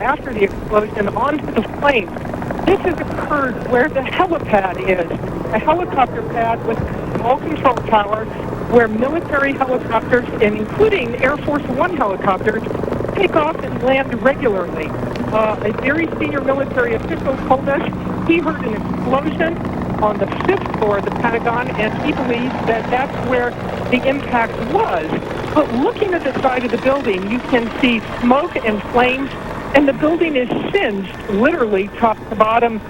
after the explosion onto the flames. This has occurred where the helipad is, a helicopter pad with a small control tower where military helicopters, and including Air Force One helicopters, take off and land regularly. A very senior military official told us he heard an explosion on the 5th floor of the Pentagon, and he believes that that's where the impact was. But looking at the side of the building, you can see smoke and flames, and the building is singed, literally top to bottom.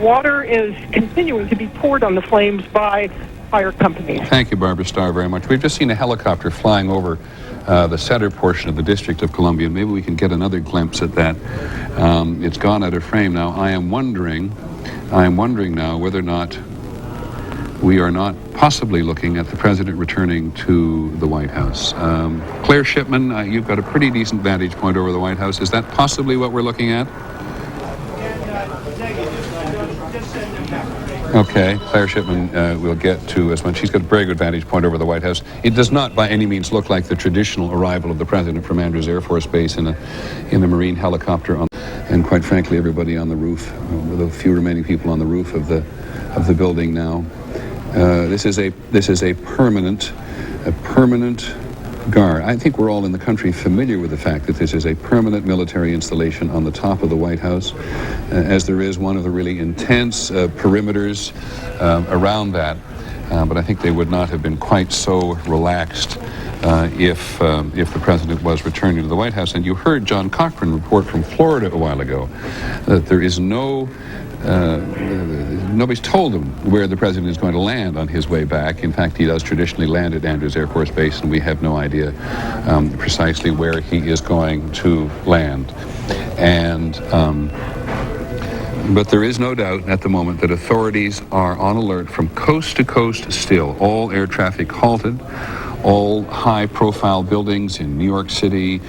Water is continuing to be poured on the flames by fire companies. Thank you, Barbara Starr, very much. We've just seen a helicopter flying over the center portion of the District of Columbia. Maybe we can get another glimpse at that. It's gone out of frame now. I am wondering now whether or not we are not possibly looking at the president returning to the White House. Claire Shipman, you've got a pretty decent vantage point over the White House. Is that possibly what we're looking at? Okay, Claire Shipman will get to us when she's got a very good vantage point over the White House. It does not by any means look like the traditional arrival of the president from Andrews Air Force Base in a Marine helicopter, and quite frankly, everybody on the roof, with a few remaining people on the roof of the building now. This is a permanent guard. I think we're all in the country familiar with the fact that this is a permanent military installation on the top of the White House, as there is one of the really intense perimeters around that. But I think they would not have been quite so relaxed if the president was returning to the White House. And you heard John Cochran report from Florida a while ago that there is nobody's told him where the president is going to land on his way back. In fact, he does traditionally land at Andrews Air Force Base, and we have no idea precisely where he is going to land. But there is no doubt at the moment that authorities are on alert from coast to coast still. All air traffic halted. All high-profile buildings in New York City,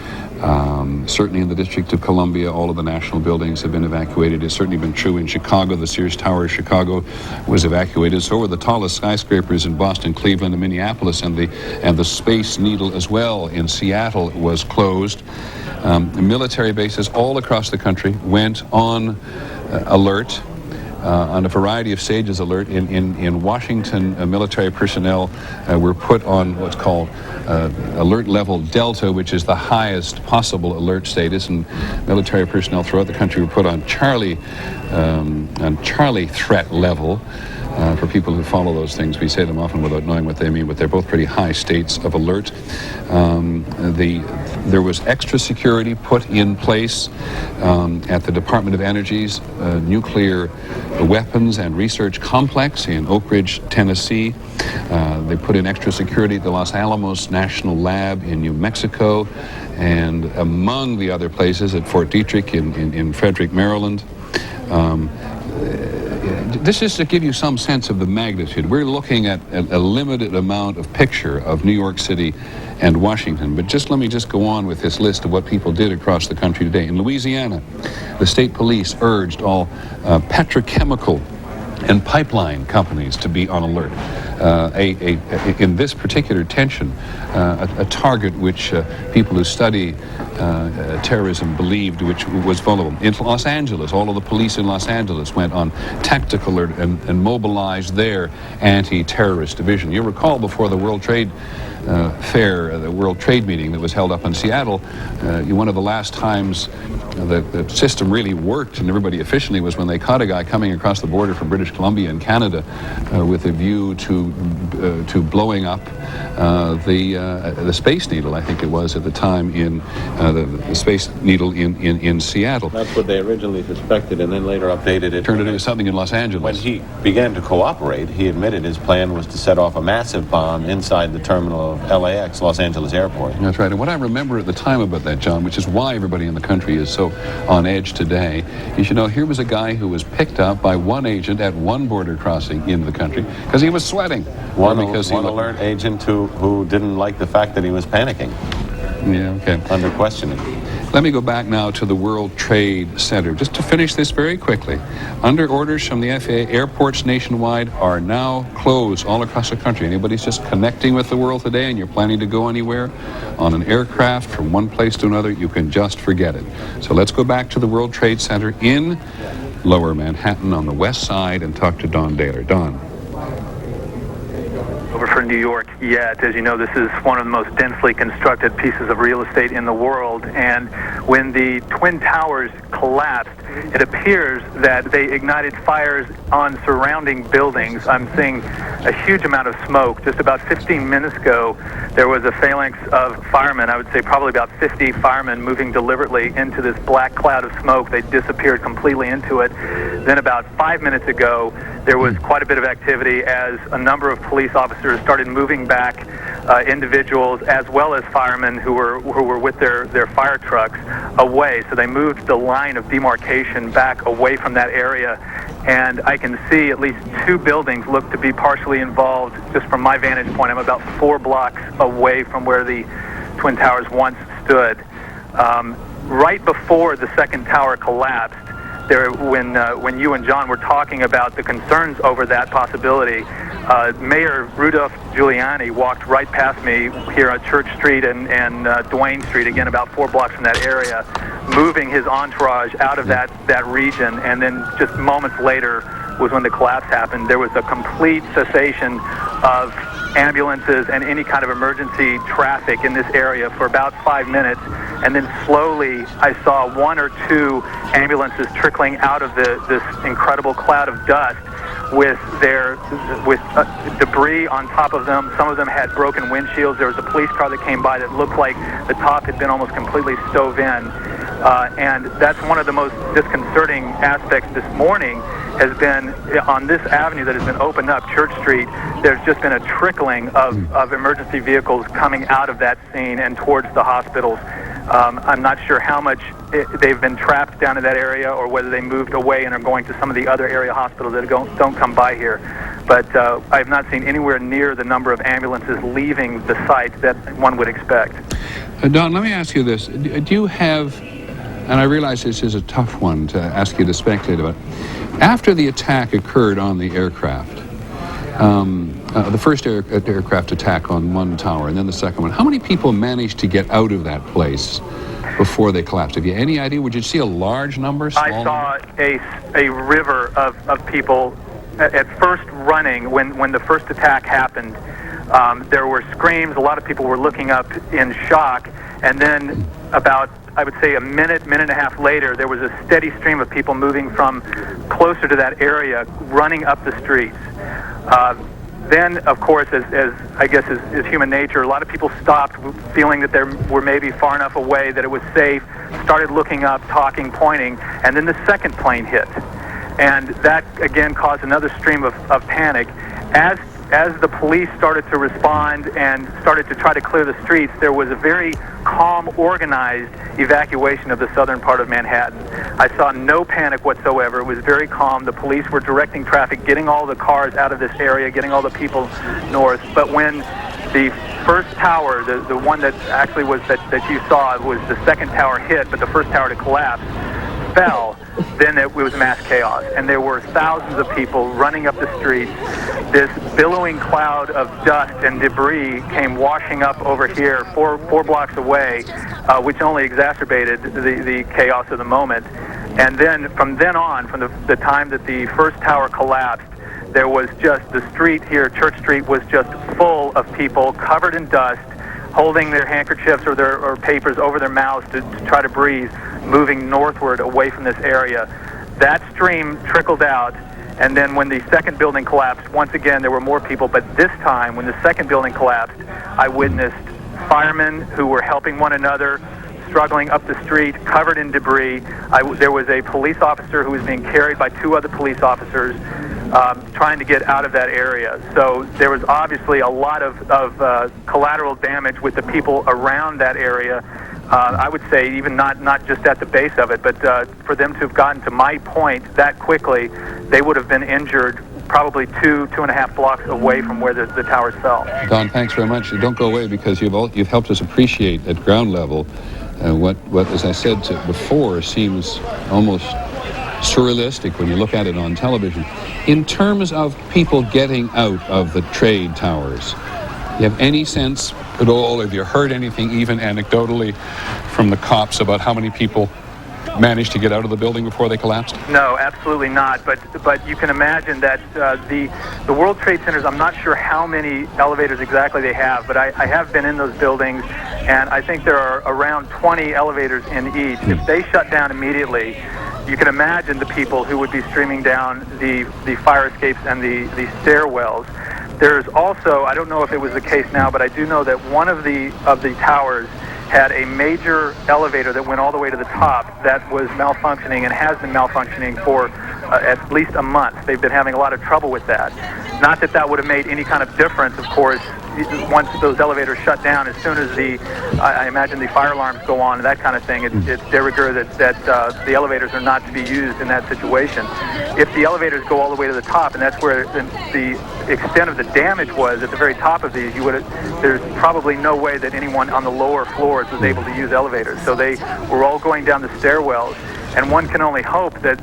certainly in the District of Columbia, all of the national buildings have been evacuated. It's certainly been true in Chicago. The Sears Tower of Chicago was evacuated. So were the tallest skyscrapers in Boston, Cleveland, and Minneapolis, and the Space Needle as well in Seattle was closed. Military bases all across the country went on alert. On a variety of stages alert. In Washington, military personnel were put on what's called alert level Delta, which is the highest possible alert status, and military personnel throughout the country were put on Charlie threat level. For people who follow those things, we say them often without knowing what they mean, but they're both pretty high states of alert. There was extra security put in place at the Department of Energy's nuclear weapons and research complex in Oak Ridge, Tennessee. They put in extra security at the Los Alamos National Lab in New Mexico, and among the other places at Fort Detrick in Frederick, Maryland. This is to give you some sense of the magnitude. We're looking at a limited amount of picture of New York City and Washington, but let me go on with this list of what people did across the country today. In Louisiana, the state police urged all petrochemical and pipeline companies to be on alert. In this particular tension, a target which people who study terrorism believed which was vulnerable. In Los Angeles, all of the police in Los Angeles went on tactical alert and mobilized their anti-terrorist division. You recall before the World Trade Fair, the World Trade meeting that was held up in Seattle, one of the last times the system really worked and everybody efficiently was when they caught a guy coming across the border from British Columbia and Canada with a view to blowing up the Space Needle, I think it was at the time, in the Space Needle in Seattle. That's what they originally suspected, and then later updated it. Turned it into something in Los Angeles. When he began to cooperate, he admitted his plan was to set off a massive bomb inside the terminal of LAX, Los Angeles Airport. That's right. And what I remember at the time about that, John, which is why everybody in the country is so on edge today, is, here was a guy who was picked up by one agent at one border crossing in the country because he was sweating. One alert agent who didn't like the fact that he was panicking. Yeah, okay. Under questioning. Let me go back now to the World Trade Center. Just to finish this very quickly, under orders from the FAA, airports nationwide are now closed all across the country. Anybody's just connecting with the world today and you're planning to go anywhere on an aircraft from one place to another, you can just forget it. So let's go back to the World Trade Center in Lower Manhattan on the west side and talk to Don Daler. Don. Over for New York yet. As you know, this is one of the most densely constructed pieces of real estate in the world, and when the Twin Towers collapsed, it appears that they ignited fires on surrounding buildings. I'm seeing a huge amount of smoke. Just about 15 minutes ago, there was a phalanx of firemen, I would say probably about 50 firemen, moving deliberately into this black cloud of smoke. They disappeared completely into it. Then about 5 minutes ago, there was quite a bit of activity as a number of police officers started moving back individuals as well as firemen who were with their fire trucks away. So they moved the line of demarcation back away from that area. And I can see at least 2 buildings look to be partially involved. Just from my vantage point, I'm about 4 blocks away from where the Twin Towers once stood. Right before the second tower collapsed, when you and John were talking about the concerns over that possibility, Mayor Rudolph Giuliani walked right past me here on Church Street and Duane Street, again about 4 blocks from that area, moving his entourage out of that region. And then just moments later was when the collapse happened. There was a complete cessation of ambulances and any kind of emergency traffic in this area for about 5 minutes, and then slowly I saw 1 or 2 ambulances trickling out of this incredible cloud of dust with debris on top of them. Some of them had broken windshields. There was a police car that came by that looked like the top had been almost completely stove in. And that's one of the most disconcerting aspects this morning has been on this avenue that has been opened up, Church Street. There's just been a trickling of emergency vehicles coming out of that scene and towards the hospitals. I'm not sure how much they've been trapped down in that area or whether they moved away and are going to some of the other area hospitals that don't come by here. But I have not seen anywhere near the number of ambulances leaving the site that one would expect. Don, let me ask you this. Do you have, and I realize this is a tough one to ask you to speculate about, after the attack occurred on the aircraft, the first aircraft attack on one tower and then the second one, how many people managed to get out of that place before they collapsed? Have you any idea? Would you see a large number? I saw a river of people at first running when the first attack happened. There were screams. A lot of people were looking up in shock. And then about, I would say, a minute and a half later, there was a steady stream of people moving from closer to that area, running up the streets. Then, of course, as I guess is human nature, a lot of people stopped, feeling that they were maybe far enough away that it was safe, started looking up, talking, pointing, and then the second plane hit. And that, again, caused another stream of panic. As the police started to respond and started to try to clear the streets, there was a very calm, organized evacuation of the southern part of Manhattan. I saw no panic whatsoever. It was very calm. The police were directing traffic, getting all the cars out of this area, getting all the people north. But when the first tower, the one that actually was that you saw, was the second tower hit, but the first tower to collapse, fell, then it was mass chaos. And there were thousands of people running up the streets. This billowing cloud of dust and debris came washing up over here, four blocks away, which only exacerbated the chaos of the moment. And then from then on, from the time that the first tower collapsed, there was just the street here, Church Street, was just full of people covered in dust, holding their handkerchiefs or papers over their mouths to try to breathe, moving northward away from this area. That stream trickled out, and then when the second building collapsed, once again there were more people, but this time when the second building collapsed, I witnessed firemen who were helping one another, struggling up the street, covered in debris. There was a police officer who was being carried by 2 other police officers trying to get out of that area. So there was obviously a lot of collateral damage with the people around that area. I would say even not just at the base of it, but for them to have gotten to my point that quickly, they would have been injured probably 2.5 blocks away from where the towers fell. Don, thanks very much. Don't go away, because you've helped us appreciate at ground level what, as I said before, seems almost surrealistic when you look at it on television. In terms of people getting out of the trade towers, do you have any sense at all? Have you heard anything, even anecdotally, from the cops about how many people managed to get out of the building before they collapsed? No, absolutely not. But you can imagine that the World Trade Centers, I'm not sure how many elevators exactly they have, but I have been in those buildings, and I think there are around 20 elevators in each. If they shut down immediately, you can imagine the people who would be streaming down the fire escapes and the stairwells. There's also, I don't know if it was the case now, but I do know that one of the towers had a major elevator that went all the way to the top that was malfunctioning and has been malfunctioning for at least a month. They've been having a lot of trouble with that. Not that that would have made any kind of difference, of course, once those elevators shut down. As soon as I imagine the fire alarms go on and that kind of thing, it's de rigueur that the elevators are not to be used in that situation. If the elevators go all the way to the top, and that's where the extent of the damage was at the very top of these, there's probably no way that anyone on the lower floors was able to use elevators. So they were all going down the stairwells, and one can only hope that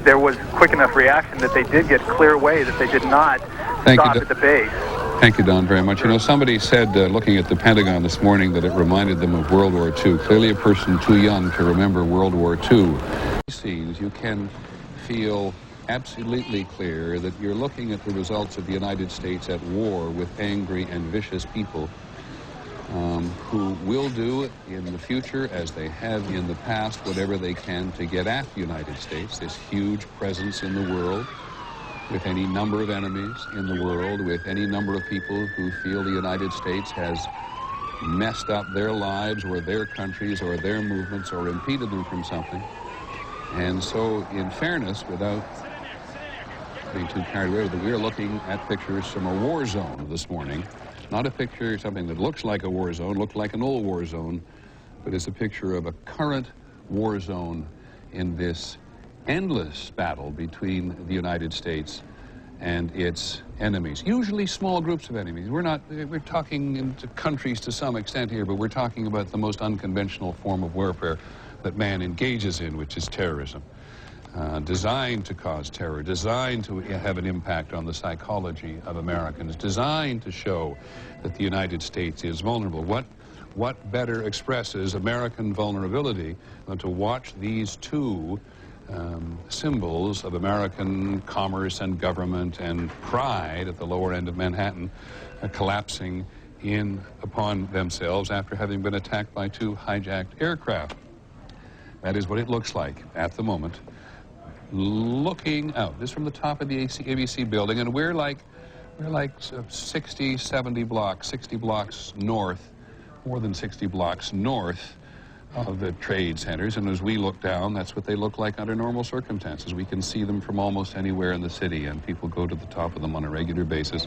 there was quick enough reaction that they did get clear away, that they did not stop at the base. Thank you, Don, very much. You know, somebody said, looking at the Pentagon this morning, that it reminded them of World War II. Clearly a person too young to remember World War II. Scenes, you can feel absolutely clear that you're looking at the results of the United States at war with angry and vicious people who will do in the future, as they have in the past, whatever they can to get at the United States, this huge presence in the world, with any number of enemies in the world, with any number of people who feel the United States has messed up their lives or their countries or their movements or impeded them from something. And so, in fairness, without being too carried away with it, we are looking at pictures from a war zone this morning. Not a picture, something that looks like a war zone, looked like an old war zone, but is a picture of a current war zone in this endless battle between the United States and its enemies, usually small groups of enemies. We're talking into countries to some extent here, but we're talking about the most unconventional form of warfare that man engages in, which is terrorism. Designed to cause terror, designed to have an impact on the psychology of Americans, designed to show that the United States is vulnerable. What better expresses American vulnerability than to watch these two symbols of American commerce and government and pride at the lower end of Manhattan collapsing in upon themselves after having been attacked by two hijacked aircraft. That is what it looks like at the moment. Looking out, this from the top of the ABC building, and we're like 60, 70 blocks, 60 blocks north, more than 60 blocks north of the trade centers, and as we look down, that's what they look like under normal circumstances. We can see them from almost anywhere in the city, and people go to the top of them on a regular basis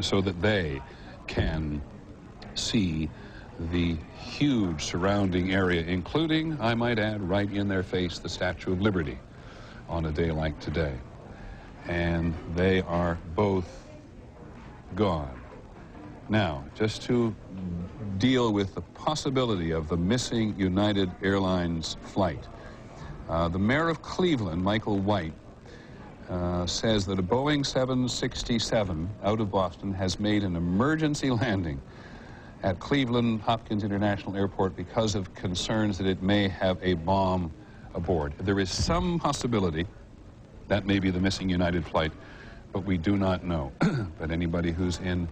so that they can see the huge surrounding area, including, I might add, right in their face, the Statue of Liberty on a day like today. And they are both gone. Now, just to deal with the possibility of the missing United Airlines flight, the mayor of Cleveland, Michael White, says that a Boeing 767 out of Boston has made an emergency landing at Cleveland Hopkins International Airport because of concerns that it may have a bomb aboard. There is some possibility that may be the missing United flight, but we do not know. But anybody who's in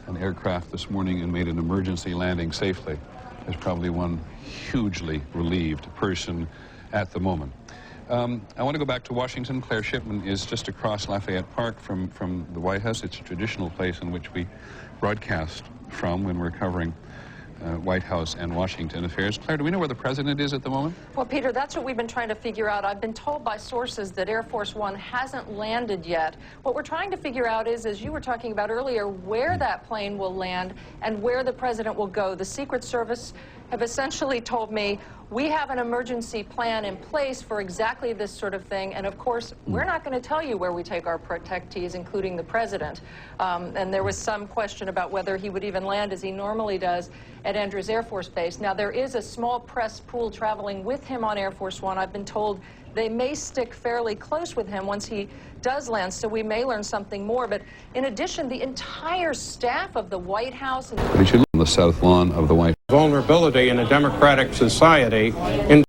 an aircraft this morning and made an emergency landing safely is probably one hugely relieved person at the moment. I want to go back to Washington. Claire Shipman is just across Lafayette Park from the White House. It's a traditional place in which we broadcast from when we're covering White House and Washington affairs. Claire, do we know where the president is at the moment? Well, Peter, that's what we've been trying to figure out. I've been told by sources that Air Force One hasn't landed yet. What we're trying to figure out is, as you were talking about earlier, where that plane will land and where the president will go. The Secret Service have essentially told me, we have an emergency plan in place for exactly this sort of thing, and of course, we're not going to tell you where we take our protectees, including the president. And there was some question about whether he would even land, as he normally does, at Andrews Air Force Base. Now, there is a small press pool traveling with him on Air Force One. I've been told they may stick fairly close with him once he does land, so we may learn something more. But in addition, the entire staff of the White House... We should look on the south lawn of the White House. Vulnerability in a democratic society in